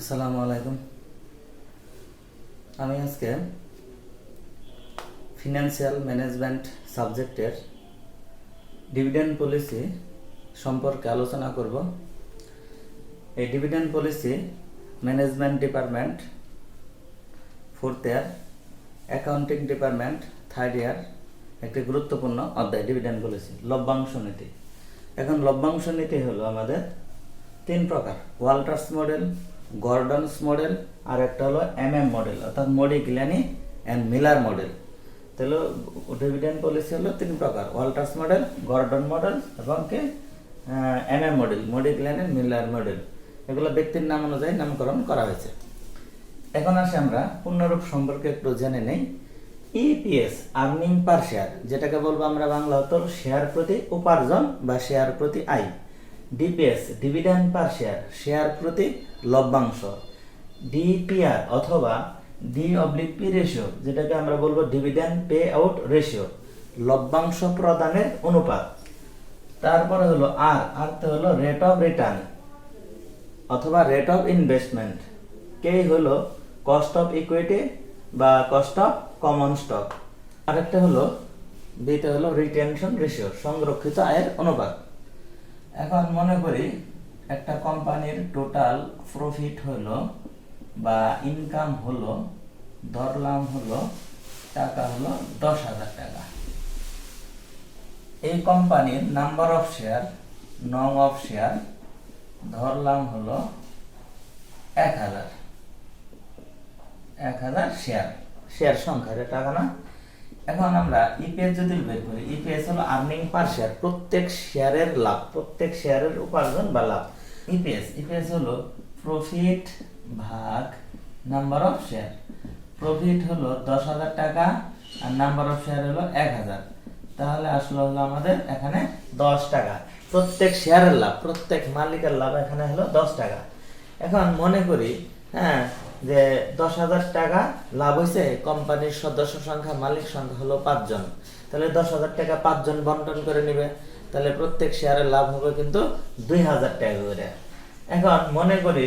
আসসালামু আলাইকুম। আমি আজকে ফিনান্সিয়াল ম্যানেজমেন্ট সাবজেক্টের ডিভিডেন্ড পলিসি সম্পর্কে আলোচনা করব। এই dividend policy management department 4th ইয়ার, অ্যাকাউন্টিং ডিপার্টমেন্ট 3rd ইয়ার একটি গুরুত্বপূর্ণ অধ্যায় ডিভিডেন্ড পলিসি। লভ্যাংশ নীতি। এখন লভ্যাংশ নীতি হলো আমাদের 3 প্রকার: ওয়াল্টার্স মডেল, গর্ডনস মডেল, আর একটা হলো মডেল, অর্থাৎ মডিগ্লিয়ানি অ্যান্ড মিলার মডেল। তাহলে ডিভিডেন্ড পলিসি হলো 3 প্রকার: ওয়াল্টার্স মডেল, গর্ডন মডেল এবং কি মডেল, মডিগ্লিয়ানি অ্যান্ড মিলার মডেল। এগুলো ব্যক্তির নাম অনুযায়ী নামকরণ করা হয়েছে। এখন আসে আমরা পূর্ণরূপ সম্পর্কে একটু জেনে নেই। ইপিএস, আর্নিং পার শেয়ার, যেটাকে বলবো আমরা বাংলা অর্থ শেয়ার প্রতি উপার্জন বা শেয়ার প্রতি আয়। ডিপিএস, ডিভিডেন্ড পার শেয়ার, শেয়ার প্রতি লভ্যাংশ। ডিপিআর অথবা ডি/পি রেশিও, যেটাকে আমরা বলবো ডিভিডেন্ড পে আউট রেশিও, লভ্যাংশ প্রদানের অনুপাত। তারপরে হলো আর তো হলো রেট অফ রিটার্ন অথবা রেট অফ ইনভেস্টমেন্ট। কে হলো কস্ট অফ ইকুইটি বা কস্ট অফ কমন স্টক। আরেকটা হলো বিতে হলো রিটেনশন রেশিও, সংরক্ষিত আয়ের অনুপাত। এখন মনে করি একটা কোম্পানির টোটাল প্রফিট হলো বা ইনকাম হলো, ধরলাম হলো টাকা হলো 10,000 টাকা। এই কোম্পানির নাম্বার অফ শেয়ার, নং অফ শেয়ার ধরলাম হলো 1000 শেয়ার সংখ্যা, টাকা না। এখন আমরা ইপিএস যদি বের করি, ইপিএস হলো আর্নিং পার শেয়ার, প্রত্যেক শেয়ারের লাভ, প্রত্যেক শেয়ারের উপার্জন বা লাভ। ইপিএস হলো প্রফিট ভাগ নাম্বার অফ শেয়ার। প্রফিট হলো 10,000 টাকা আর নাম্বার অফ শেয়ার হলো 1000, তাহলে আসলে হলো আমাদের এখানে 10 টাকা। প্রত্যেক শেয়ারের লাভ, প্রত্যেক মালিকের লাভ এখানে হলো 10 টাকা। এখন মনে করি যে 10,000 টাকা লাভ হয়েছে, কোম্পানির সদস্য সংখ্যা, মালিক সংখ্যা হলো 5 জন, তাহলে 10,000 টাকা 5 জন বন্টন করে নেবে, তাহলে প্রত্যেক শেয়ারের লাভ হবে কিন্তু 2,000 টাকা করে। এখন মনে করি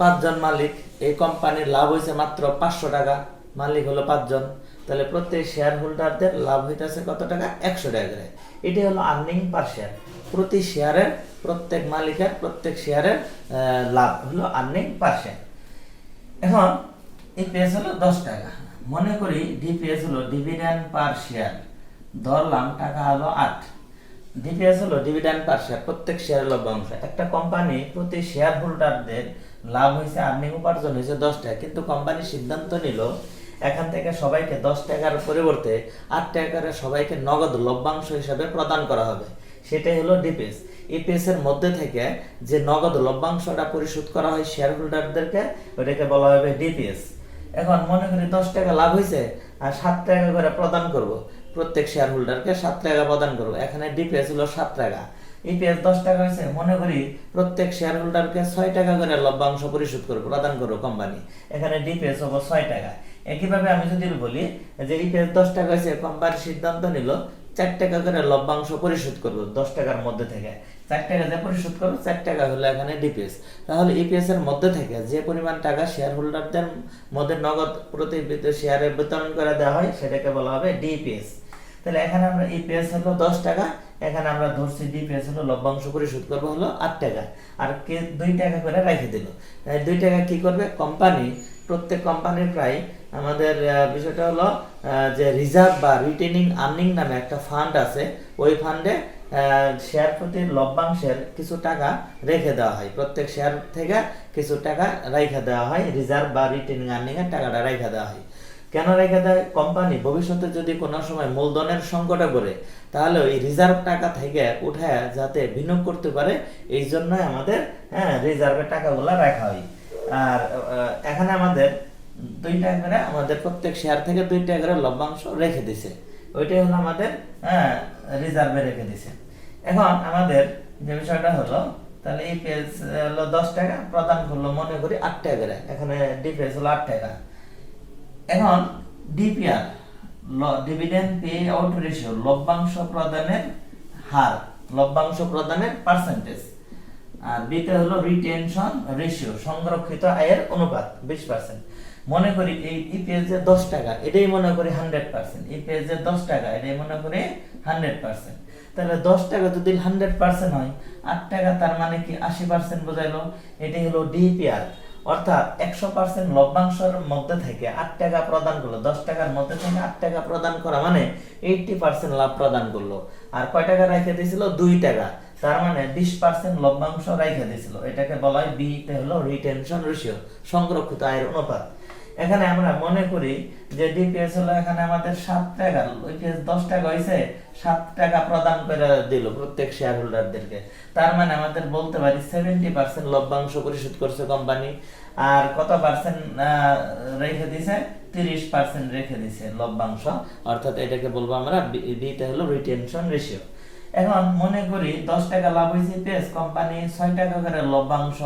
5 জন মালিক, এই কোম্পানির লাভ হয়েছে মাত্র 500 টাকা, মালিক হলো 5 জন, তাহলে প্রত্যেক শেয়ার হোল্ডারদের লাভ হইতেছে কত টাকা? 100 টাকা করে। এটি হলো আর্নিং পার শেয়ার, প্রতি শেয়ারের, প্রত্যেক মালিকের প্রত্যেক শেয়ারের লাভ হলো আর্নিং পার শেয়ার। এখন ইপিএস হলো 10 টাকা। মনে করি ডিপিএস হলো ডিভিডেন্ড পার শেয়ার, ধরলাম টাকা হলো 8। ডিপিএস হলো ডিভিডেন্ড পার শেয়ার, প্রত্যেক শেয়ারের লভ্যাংশ। একটা কোম্পানি প্রতি শেয়ার হোল্ডারদের লাভ হয়েছে, আর্নিং উপার্জন হয়েছে 10 টাকা, কিন্তু কোম্পানি সিদ্ধান্ত নিল এখান থেকে সবাইকে 10 টাকার পরিবর্তে 8 টাকা করে সবাইকে নগদ লভ্যাংশ হিসাবে প্রদান করা হবে। সেটাই হলো ডিপিএস। ইপিএস এর মধ্যে থেকে যে নগদ লভ্যাংশটা পরিশোধ করা হয় শেয়ার হোল্ডারদেরকে, ওটাকে বলা হবে ডিপিএস। এখন মনে করি 10 টাকা লাভ হয়েছে আর 7 টাকা করে প্রদান করব, প্রত্যেক শেয়ার হোল্ডারকে 7 টাকা প্রদান করব, এখানে ডিপিএস হলো 7 টাকা। ইপিএস 10 টাকা হয়েছে, মনে করি প্রত্যেক শেয়ার হোল্ডারকে 6 টাকা করে লভ্যাংশ পরিশোধ করব, প্রদান করব কোম্পানি, এখানে ডিপিএস হবে 6 টাকা। একইভাবে আমি যদি বলি যে ইপিএস 10 টাকা হয়েছে, কোম্পানি সিদ্ধান্ত নিল 4 টাকা করে লভ্যাংশ পরিশোধ করব, 10 টাকার মধ্যে থেকে 4 টাকা যে পরিশোধ করব, 4 টাকা হলো এখানে ডিপিএস। তাহলে ইপিএস এর মধ্যে থেকে যে পরিমাণ টাকা শেয়ার হোল্ডারদের মধ্যে নগদ প্রতি শেয়ারে বিতরণ করে দেওয়া হয়, সেটাকে বলা হবে ডিপিএস। তাহলে এখানে আমরা ইপিএস হলো 10 টাকা, এখানে আমরা ধরছি ডিপিএস হলো লভ্যাংশ পরিশোধ করব হলো 8 টাকা, আর কে 2 টাকা করে রেখে দিল। 2 টাকা কি করবে কোম্পানি? প্রত্যেক কোম্পানির প্রায় আমাদের বিষয়টা হলো যে রিজার্ভ বা রিটেনিং আর্নিং নামে একটা ফান্ড আছে, ওই ফান্ডে শেয়ার প্রতি লভ্যাংশের কিছু টাকা রেখে দেওয়া হয়, প্রত্যেক শেয়ার থেকে কিছু টাকা রেখে দেওয়া হয়, রিজার্ভ বা রিটেনিং আর্নিং এর টাকাটা রেখে দেওয়া হয়। কেন রেখে দেয়? কোম্পানি ভবিষ্যতে যদি কোনো সময় মূলধনের সংকটে পড়ে, তাহলে ওই রিজার্ভ টাকা থেকে উঠে যাতে বিনিয়োগ করতে পারে, এই জন্যই আমাদের রিজার্ভের টাকাগুলো রাখা হয়। আর এখানে আমাদের 2 টাকা করে আমাদের প্রত্যেক শেয়ার থেকে 2 টাকা করে লভ্যাংশ রেখে দিছে, ওইটাই হলো আমাদের রিজার্ভে রেখে দিছে। এখন আমাদের যে বিষয়টা হলো, তাহলে ইপিএস হলো 10 টাকা, প্রদান করলো মনে করি 8 টাকা করে, এখানে ডিপিএস হলো 8 টাকা। এখন DPR, dividend pay out ratio, লভ্যাংশ প্রদানের হার, লভ্যাংশ প্রদানের পার্সেন্টেজ। আর বিতে হলো রিটেনশন রেশিও, সংরক্ষিত আয়ের অনুপাত 20%। মনে করি এই ইপিএস যে 10 টাকা এটাই মনে করি 100%, ইপিএস যে 10 টাকা এটাই মনে করি 100%। তাহলে 10 টাকা যদি 100% হয়, 8 টাকা তার মানে কি 80% বোঝাইলো, এটাই হলো ডিপিআর। অর্থাৎ 100% লভ্যাংশের মধ্যে থেকে 8 টাকা প্রদান করলো, 10 টাকার মধ্যে থেকে 8 টাকা প্রদান করা মানে 80% লাভ প্রদান করলো। আর কয় টাকা রেখে দিয়েছিল? 2 টাকা, তার মানে 20% লভ্যাংশ রেখে দিয়েছিল। এটাকে বলা হয় বিতে হলো রিটেনশন রেশিও, সংরক্ষিত আয়ের অনুপাত। এখানে আমরা মনে করি যে ডিপিএস হলো এখানে আমাদের 7 টাকা, ইপিএস 10 টাকা হইছে, 7 টাকা প্রদান করে দিল প্রত্যেক শেয়ার হোল্ডারদেরকে। তার মানে আমাদের বলতে পারি 70% লভ্যাংশ পরিশোধ করছে কোম্পানি। আর কত পার্সেন্ট রেখে দিছে? 30% রেখে দিছে লভ্যাংশ। অর্থাৎ এটাকে বলবো আমরা বিতে হলো রিটেনশন রেশিও। এখন মনে করি 10 টাকা লাভ হয়েছে ইপিএস, কোম্পানি 6 টাকা করে লভ্যাংশ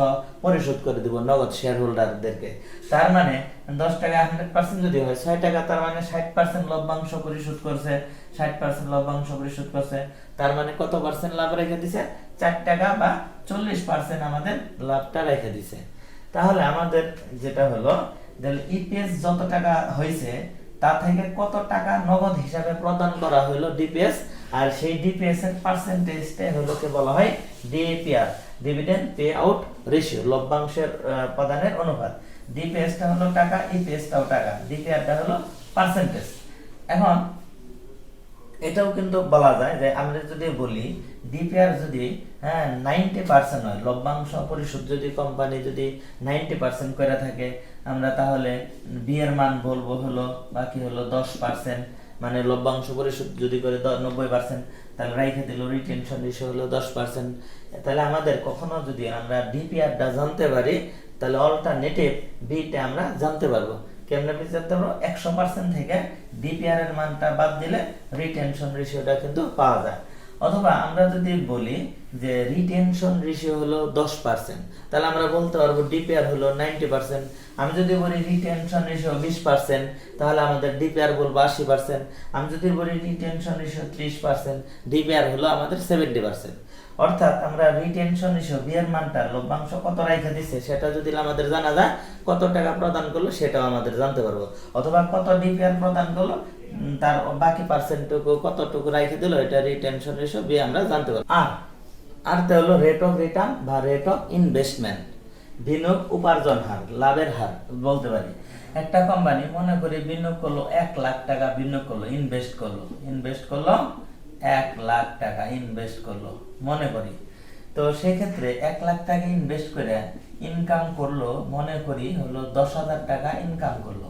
পরিশোধ করে দিব নগদ শেয়ার হোল্ডারদেরকে। তার মানে 10 টাকা 100% যদি হয় 6 টাকা, তার মানে 60% লভ্যাংশ পরিশোধ করছে, 60% লভ্যাংশ পরিশোধ করছে। তার মানে কত পার্সেন্ট লাভ রেখে দিছে? 4 টাকা বা 40% আমাদের লাভটা রেখে দিছে। তাহলে আমাদের যেটা হলো যে ইপিএস যত টাকা হয়েছে তা থেকে কত টাকা নগদ হিসাবে প্রদান করা হলো ডিপিএস, আর সেই ডিপিএস এর পার্সেন্টেজটা হলো কে বলা হয় DPR, dividend pay out ratio, লভ্যাংশের প্রদানের অনুপাত। ডিপিএসটা হলো টাকা, ইপিএসটাও টাকা, ডিপিআরটা হলো পার্সেন্টেজ। এখন এটাও কিন্তু বলা যায় যে আমরা যদি বলি ডিপিআর যদি 90% হয়, লভ্যাংশ পরিশোধ যদি কোম্পানি যদি 90% করে থাকে, আমরা তাহলে বি এর মান বলবো হলো বাকি হলো 10%, মানে লভ্যাংশ পরিশোধ যদি করে 90%, তাহলে রাইখে দিল রিটেনশন রেশিও হলো 10%। তাহলে আমাদের কখনো যদি আমরা ডিপিআরটা জানতে পারি, তাহলে অল্টারনেটিভ বিটা আমরা জানতে পারবো। কেমনে জানতে পারবো? 100% থেকে ডিপিআর এর মানটা বাদ দিলে রিটেনশন রেশিওটা কিন্তু পাওয়া যায়। অথবা আমরা যদি বলি যে রিটেনশন রেশিও হলো 10%, তাহলে আমরা বলতে পারবো ডিপিআর হলো 90%। আমি যদি বলি রিটেনশন রেশিও 20%, তাহলে আমাদের ডিপিআর বলবো 80%। আমি যদি বলি রিটেনশন রেশিও 30%, ডিপিআর হলো আমাদের 70%। অর্থাৎ আমরা রিটেনশন রেশিও বি এর মানটা লভ্যাংশ কত রেখে দিছে সেটা যদি আমাদের জানা যায়, কত টাকা প্রদান করলো সেটাও আমাদের জানতে পারবো। অথবা কত ডিপিআর প্রদান করলো তার বাকি পার্সেন্টটুকু কতটুকু রেখে দিল, এটা রিটেনশন রেশিও বি আমরা জানতে পারবো। আর তে হলো রেট অফ রিটার্ন বা রেট অফ ইনভেস্টমেন্ট, বিনিয়োগ উপার্জন হার, লাভের হার বলতে পারি। একটা কোম্পানি মনে করি বিনিয়োগ করলো 1 লাখ টাকা, বিনিয়োগ করলো, ইনভেস্ট করলো 1 লাখ টাকা ইনভেস্ট করলো মনে করি। তো সেই ক্ষেত্রে 1 লাখ টাকা ইনভেস্ট করে ইনকাম করলো মনে করি হলো 10,000 টাকা ইনকাম করলো।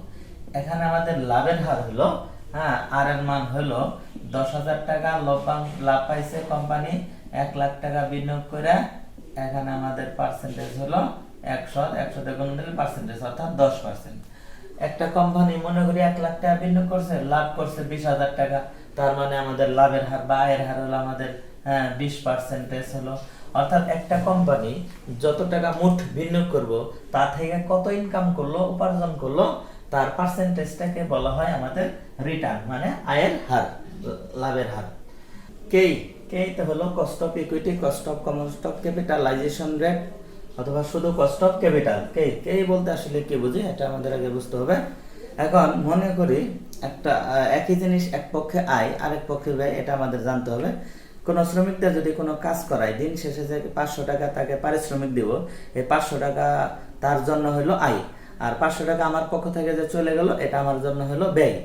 এখানে আমাদের লাভের হার হলো আর এর মান হলো 10,000 টাকা লাভ পাইছে কোম্পানি 1 লাখ টাকা বিনিয়োগ করে। এখানে আমাদের পার্সেন্টেজ হলো 100 তে গুণ দিলে পার্সেন্টেজ অর্থাৎ 10%। একটা কোম্পানি মনে করি 1 লাখ টাকা বিনিয়োগ করছে, লাভ করছে 20,000 টাকা, তার মানে আমাদের লাভের হার বা আয়ের হার হলো আমাদের 20% হলো। অর্থাৎ একটা কোম্পানি যত টাকা মোট বিনিয়োগ করবো তা থেকে কত ইনকাম করলো, উপার্জন করলো, তার পার্সেন্টেজটাকে বলা হয় আমাদের রিটার্ন, মানে আয়ের হার, লাভের হার। কে হলো cost of equity, cost of common stock capitalisation rate, অথবা শুধু কস্ট অফ ক্যাপিটাল। কে বলতে আসলে কি বুঝি এটা আমাদের আগে বুঝতে হবে। এখন মনে করি একটা একই জিনিস এক পক্ষে আয় আরেক পক্ষে ব্যয়, এটা আমাদের জানতে হবে। কোন শ্রমিকদের যদি কোনো কাজ করায়, দিন শেষে যে 500 টাকা তাকে পারিশ্রমিক দিব, এই 500 টাকা তার জন্য হলো আয়, আর 500 টাকা আমার পক্ষ থেকে যে চলে গেল এটা আমার জন্য হলো ব্যয়।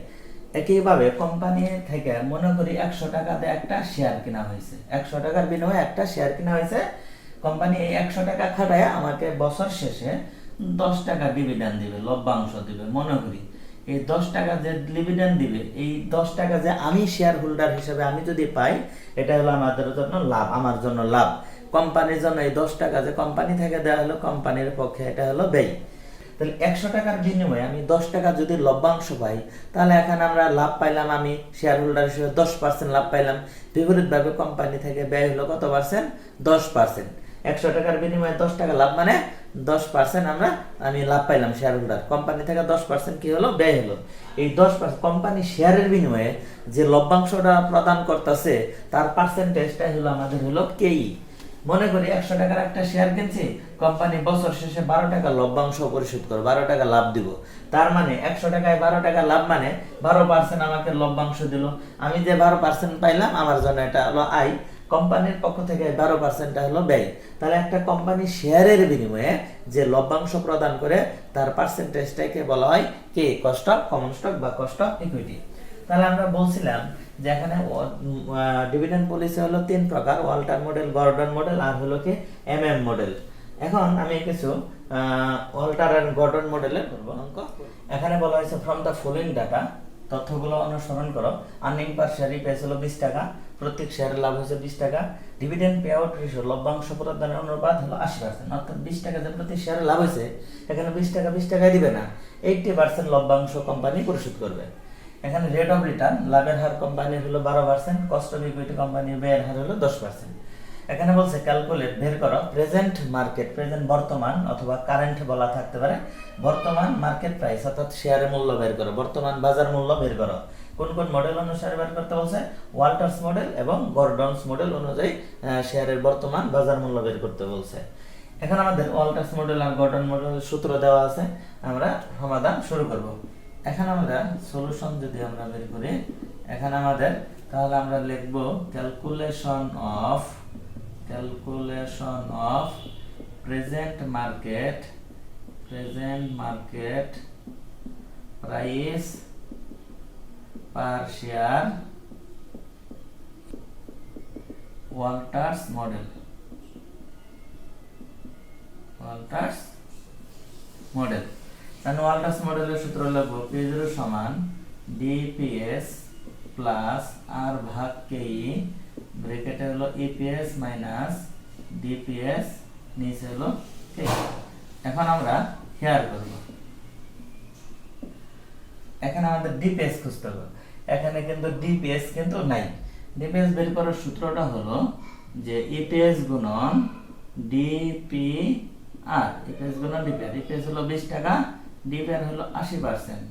একইভাবে কোম্পানি থেকে মনে করি 100 টাকা দিয়ে একটা শেয়ার কিনা হয়েছে, 100 টাকার বিনিময়ে একটা শেয়ার কিনা হয়েছে। কোম্পানি এই 100 টাকা খাটায় আমাকে বছর শেষে 10 টাকা ডিভিডেন্ড দিবে, লভ্যাংশ দিবে মনে করি। এই 10 টাকা যে ডিভিডেন্ড দিবে, এই 10 টাকা যে আমি শেয়ার হোল্ডার হিসেবে আমি যদি পাই, এটা হলো আমাদের জন্য লাভ, আমার জন্য লাভ। কোম্পানির জন্য এই 10 টাকা যে কোম্পানি থেকে দেওয়া হলো, কোম্পানির পক্ষে এটা হলো ব্যয়। তাহলে 100 টাকার বিনিময়ে আমি 10 টাকা যদি লভ্যাংশ পাই, তাহলে এখানে আমরা লাভ পাইলাম, আমি শেয়ার হোল্ডার হিসেবে 10% লাভ পাইলাম। বিপরীতভাবে কোম্পানি থেকে ব্যয় হলো কত পার্সেন্ট? 10%। 100 টাকার বিনিময়ে 10 টাকা লাভ, মানে 10% আমি লাভ পাইলাম শেয়ার হোল্ডার, কোম্পানি থেকে 10% কি হলো? ব্যয় হলো। এই 10% কোম্পানি শেয়ারের বিনিময়ে যে লভ্যাংশটা প্রদান করতেছে তার পার্সেন্টেজটা হলো আমাদের হলো কেই। মনে করি 100 টাকার একটা শেয়ার কিনছি, কোম্পানি বছর শেষে 12 টাকা লভ্যাংশ পরিশোধ করে 12 টাকা লাভ দিব। তার মানে 100 টাকায় 12 টাকা লাভ মানে 12% আমাকে লভ্যাংশ দিল। আমি যে 12% পাইলাম আমার জন্য এটা হলো আয়, কোম্পানির পক্ষ থেকে 12% হলো ব্যয়। তাহলে একটা কোম্পানি শেয়ারের বিনিময়ে যে লভ্যাংশ প্রদান করে তার পার্সেন্টেজটাকে বলা হয় কি কস্ট অফ কমন স্টক বা কস্ট অফ ইকুইটি। তাহলে আমরা বলছিলাম যে এখানে ডিভিডেন্ড পলিসি হলো 3 প্রকার, ওয়াল্টার মডেল, গর্ডন মডেল আর হলো কি এমএম মডেল। এখন আমি কিছু ওয়াল্টার এন্ড গর্ডন মডেলের করব অঙ্ক। এখানে বলা হয়েছে ফ্রম দ্য ফলোইং ডাটা, তথ্যগুলো অনুসরণ করো। আর্নিং পার শেয়ার ইপিএস হলো 20 টাকা, প্রত্যেক শেয়ারের লাভ হয়েছে 20 টাকা। ডিভিডেন্ড পে আউট রেশিও লভ্যাংশ প্রদানের অনুপাত হলো 80%, অর্থাৎ 20 টাকা যে প্রতি শেয়ারে লাভ হয়েছে এখানে 20 টাকায় দিবে না, 80% লভ্যাংশ কোম্পানি পরিশোধ করবে। এখানে রেট অফ রিটার্ন, লাভের হার কোম্পানির হলো 12%, কস্ট অফ ইকুইটি কোম্পানির ব্যয়ের হার হলো 10%। এখানে বলছে ক্যালকুলেট, বের করো প্রেজেন্ট মার্কেট, প্রেজেন্ট বর্তমান অথবা কারেন্ট বলা থাকতে পারে, বর্তমান মার্কেট প্রাইস অর্থাৎ শেয়ারের মূল্য বের করো, বর্তমান বাজার মূল্য বের করো। কোন কোন মডেল অনুসারে বের করতে বলছে? ওয়াল্টার্স মডেল এবং গর্ডনস মডেল অনুযায়ী শেয়ারের বর্তমান বাজার মূল্য বের করতে বলছে। এখন আমাদের ওয়াল্টার্স মডেল আর গর্ডন মডেলের সূত্র দেওয়া আছে, আমরা সমাধান শুরু করব। এখন আমরা সলিউশন যদি আমরা বের করি, এখানে আমাদের তাহলে আমরা লিখব calculation of present market price per share Walters model. Walters মডেলের সূত্র লিখব P0 সমান DPS প্লাস R ভাগ KE, ব্র্যাকেটে হলো EPS মাইনাস DPS, নিচে হলো KE। এখন আমরা হেয়ার করব, এখানে আমাদের DPS খুঁজতে হবে। এখানে কিন্তু DPS কিন্তু নাই। DPS বের করার সূত্রটা হলো যে EPS গুণন DPR, EPS গুণন DPR। EPS হলো 20 টাকা, DPR হলো 80%,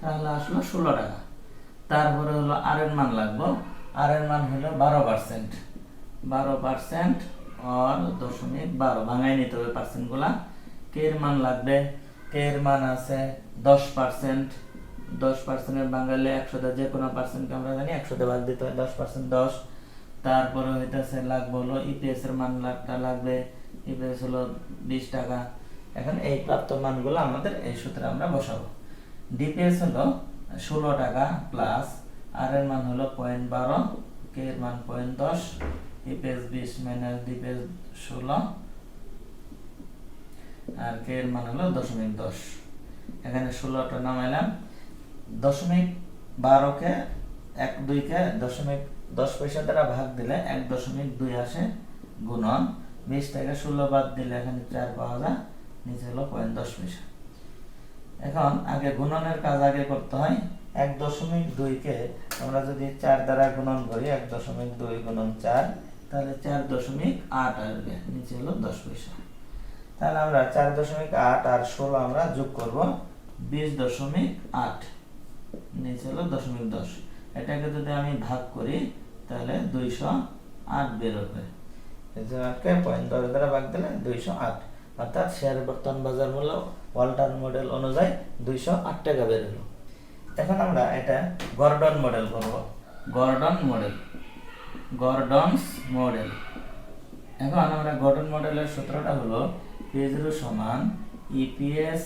তাহলে আসলো 16 টাকা। তারপরে হলো আর এর মান লাগবে, আর এর মান হলো 12%, আর 0.12 ভাঙাই নিতে হবে পার্সেন্ট গুলা। কে এর মান লাগবে, কে এর মান আছে 10%, 10% এর বাঙালি 100 যে কোনো পার্সেন্টকে আমরা জানি 100 দিয়ে ভাগ দিতে হয়, 10% 10। তারপরে হইতাছে লাগবে হলো ইপিএস এর মান লাগবে, ইপিএস হলো 20 টাকা। এখন এই প্রাপ্ত মানগুলো আমাদের এই সূত্রে আমরা বসাবো। ডিপিএস হলো 16 টাকা প্লাস আর এর মান হলো 0.12, কে এর মান 0.10, ইপিএস 20 মাইনাস ডিপিএস 16 আর কে এর মান হলো 0.10। এখানে 16টা নামাইলাম, 0.12 কে 1-2 কে 0.10 পয়সা দ্বারা ভাগ দিলে 1.2 আসে, গুণন 20 থেকে 16 বাদ দিলে এখানে 4 পাওয়া যায়, নিচে হলো 0.10 পয়সা। এখন আগে গুণনের কাজ আগে করতে হয়। 1.2 কে আমরা যদি 4 দ্বারা গুণন করি, 1.2 গুণন 4 তাহলে 4.8 আসবে, নিচে হলো 10 পয়সা। তাহলে আমরা 4.8 আর 16 আমরা যোগ করব, 20.8, নিচে হলো 0.10। এটাকে যদি আমি ভাগ করি তাহলে 208 বের হবে। 0.10 দ্বারা ভাগ দিলে 208, অর্থাৎ শেয়ারের বর্তমান বাজার মূল্য ওয়াল্টার মডেল অনুযায়ী 208 টাকা বের হলো। এখন আমরা এটা গর্ডন মডেল করব, গর্ডনস মডেল। এখন আমরা গর্ডন মডেলের সূত্রটা হলো P0 সমান EPS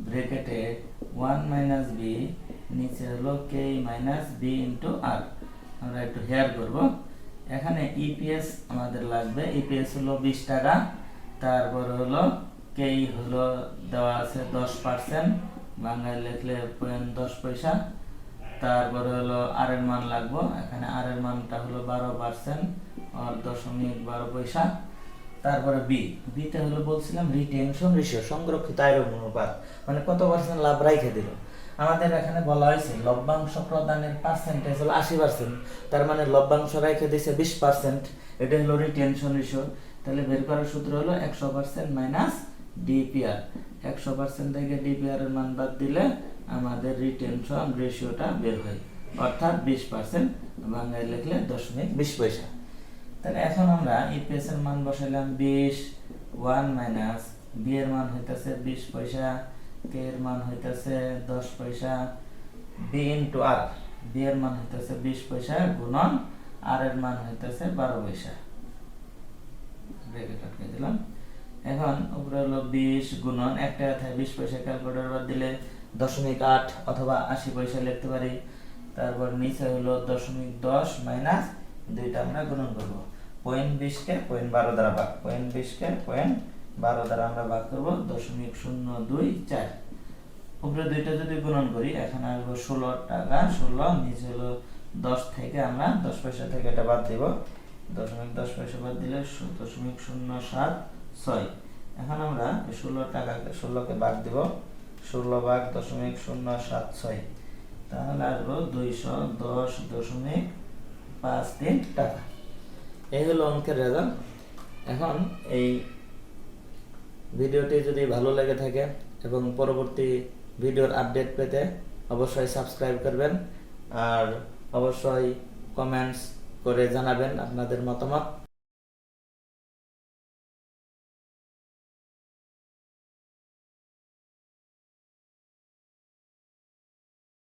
ব্র্যাকেটে 1 মাইনাস B, নিচে হলো K minus B into R। আমরা একটু হেয়ার করব। এখানে EPS আমাদের লাগবে, EPS হলো 20 টাকা, তারপর হলো K হলো দেওয়া আছে 10%, বাংলায় লিখলে 10 পয়সা। তারপর হলো আর এর মান লাগবে, এখানে আর এর মানটা হলো 12% আর 0.12 পয়সা। তারপরে বি তে হলো বলছিলাম রিটেনশন রেশিও, সংরক্ষিত আয়ের অনুপাত, মানে কত পার্সেন্ট লাভ রাইখে দিল। আমাদের এখানে বলা হয়েছে লভ্যাংশ প্রদানের পার্সেন্টেজ হলো 80%, তার মানে লভ্যাংশ রাইখে দিয়েছে 20%, এটা হলো রিটেনশন রেশিও। তাহলে বের করার সূত্র হলো 100% মাইনাস ডিপিআর, 100% থেকে ডিপিআর এর মান বাদ দিলে আমাদের রিটেনশন রেশিওটা বের হয়, অর্থাৎ 20%, বাংলায় লিখলে 0.20 পয়সা। তাহলে এখন আমরা ইপিএস এর মান বসাইলাম 20, 1 মাইনাস বি এর মান হইতাছে 20 পয়সা, কে এর মান হইতাছে 10 পয়সা, বি ইনটু আর, বি এর মান হইতাছে 20 পয়সা গুণন আর এর মান হইতাছে 12 পয়সা, ব্র্যাকেট আটকে দিলাম। এখন উপরে হলো 20 গুণন একটা কথায় 20 পয়সা ক্যালকুলেটর বাদ দিলে 0.8 অথবা 80 পয়সা লিখতে পারি। তারপর নিচে হলো 0.10 মাইনাস দুইটা আমরা গুণন করব। 0.20 কে 0.12 দ্বারা ভাগ, 0.20 কে 0.12 দ্বারা আমরা ভাগ করব 0.024। উপরে দুইটা যদি গুণন করি এখন আসবো 16 টাকা 16, নিচে হলো 10 থেকে আমরা 10 পয়সা থেকে এটা বাদ দিব, 0.10 পয়সা বাদ দিলে 0.076। এখন আমরা 16 টাকাকে 16 কে ভাগ দিব, 16 ভাগ 0.076, তাহলে আসবো 210.53 টাকা। এই হলো অঙ্কের রেজাল্ট। এখন এই ভিডিওটি যদি ভালো লেগে থাকে এবং পরবর্তী ভিডিওর আপডেট পেতে অবশ্যই সাবস্ক্রাইব করবেন আর অবশ্যই কমেন্টস করে জানাবেন আপনাদের মতামত।